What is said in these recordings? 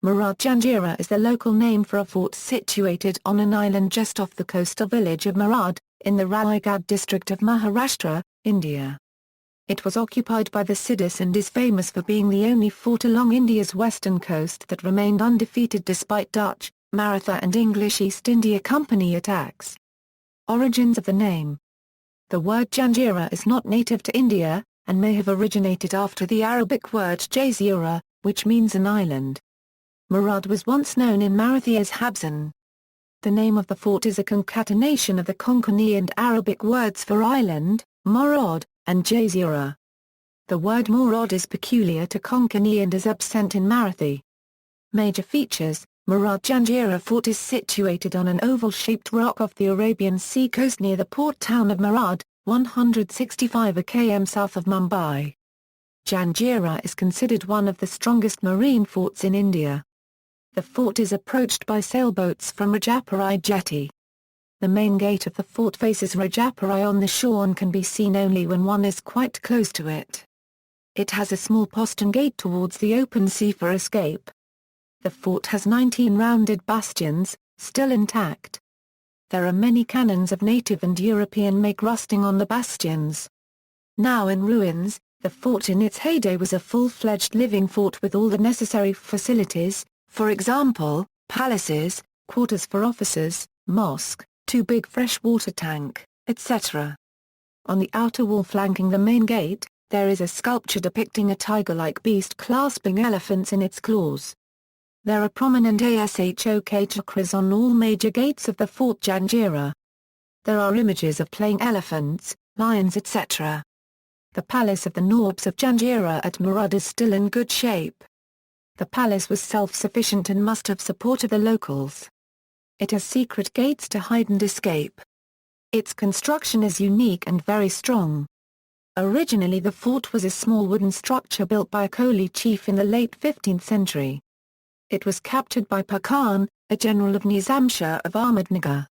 Murud-Janjira is the local name for a fort situated on an island just off the coastal village of Murud, in the Raigad district of Maharashtra, India. It was occupied by the Siddis and is famous for being the only fort along India's western coast that remained undefeated despite Dutch, Maratha and English East India Company attacks. Origins of the name. The word Janjira is not native to India, and may have originated after the Arabic word Jazira, which means an island. Murud was once known in Marathi as Habsan. The name of the fort is a concatenation of the Konkani and Arabic words for island, Morod, and Jazira. The word Morod is peculiar to Konkani and is absent in Marathi. Major features: Murud-Janjira Fort is situated on an oval-shaped rock off the Arabian Sea coast near the port town of Murud, 165 km south of Mumbai. Janjira is considered one of the strongest marine forts in India. The fort is approached by sailboats from Rajapurai jetty. The main gate of the fort faces Rajapurai on the shore and can be seen only when one is quite close to it. It has a small postern gate towards the open sea for escape. The fort has 19 rounded bastions, still intact. There are many cannons of native and European make rusting on the bastions. Now in ruins, the fort in its heyday was a full-fledged living fort with all the necessary facilities, for example, palaces, quarters for officers, mosque, 2 big freshwater tank, etc. On the outer wall flanking the main gate, there is a sculpture depicting a tiger-like beast clasping elephants in its claws. There are prominent Ashok chakras on all major gates of the Fort Janjira. There are images of playing elephants, lions etc. The palace of the Norbs of Janjira at Murud is still in good shape. The palace was self-sufficient and must have supported the locals. It has secret gates to hide and escape. Its construction is unique and very strong. Originally the fort was a small wooden structure built by a Koli chief in the late 15th century. It was captured by Pakhan, a general of Nizamshah of Ahmednagar.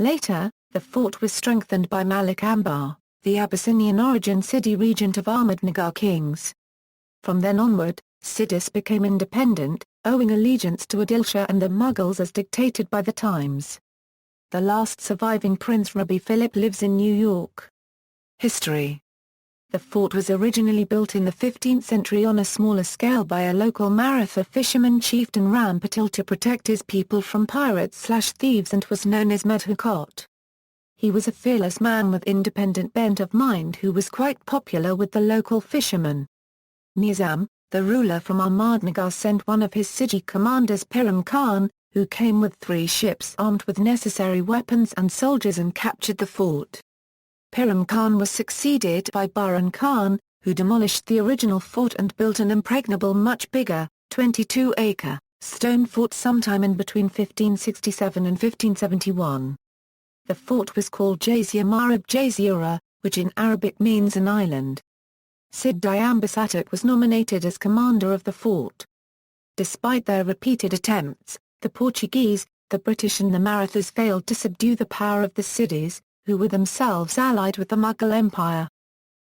Later, the fort was strengthened by Malik Ambar, the Abyssinian origin Siddhi regent of Ahmednagar kings. From then onward, Siddis became independent, owing allegiance to Adil Shah and the Mughals as dictated by the times. The last surviving Prince Rabi Philip lives in New York. History. The fort was originally built in the 15th century on a smaller scale by a local Maratha fisherman chieftain Ram Patil to protect his people from pirates/thieves and was known as Medhukot. He was a fearless man with independent bent of mind who was quite popular with the local fishermen. Nizam, the ruler from Ahmednagar, sent one of his Siji commanders Piram Khan, who came with 3 ships armed with necessary weapons and soldiers and captured the fort. Piram Khan was succeeded by Burhan Khan, who demolished the original fort and built an impregnable much bigger, 22-acre, stone fort sometime in between 1567 and 1571. The fort was called Jazia Marib Jazira, which in Arabic means an island. Siddis Ambasatok was nominated as commander of the fort. Despite their repeated attempts, the Portuguese, the British and the Marathas failed to subdue the power of the Siddis, who were themselves allied with the Mughal Empire.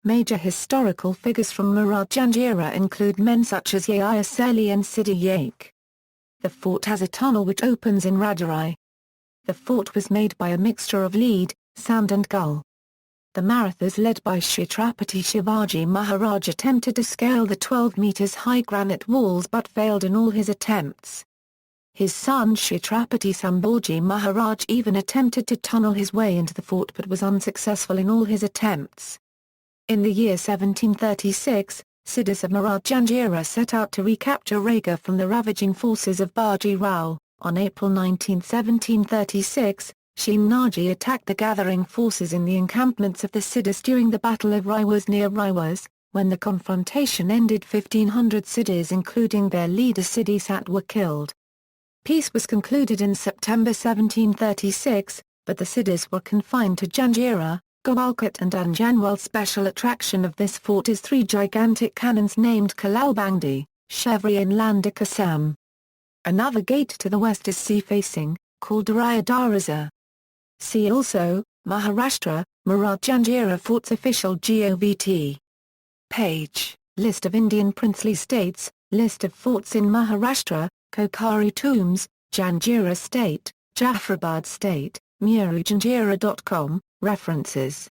Major historical figures from Murud-Janjira include men such as Yahya Seli and Sidi Yake. The fort has a tunnel which opens in Radurai. The fort was made by a mixture of lead, sand and gull. The Marathas led by Chhatrapati Shivaji Maharaj attempted to scale the 12 meters high granite walls but failed in all his attempts. His son Chhatrapati Sambhaji Maharaj even attempted to tunnel his way into the fort but was unsuccessful in all his attempts. In the year 1736, Siddis of Murud-Janjira set out to recapture Raigad from the ravaging forces of Baji Rao. On April 19, 1736, Shimnaji attacked the gathering forces in the encampments of the Siddis during the Battle of Raiwas near Raiwas. When the confrontation ended, 1,500 Siddis including their leader Siddhi Sat were killed. Peace was concluded in September 1736, but the Siddis were confined to Janjira, Gowalkot and Anjanwal. Special attraction of this fort is 3 gigantic cannons named Kalalbandi, Chevri and Landa Kasam. Another gate to the west is sea-facing, called Daraya Daraza. See also, Maharashtra, Murud-Janjira Forts Official GOVT page, List of Indian princely states, List of forts in Maharashtra, Kokhari tombs, Janjira State, Jafrabad State, Murud-Janjira.com, references.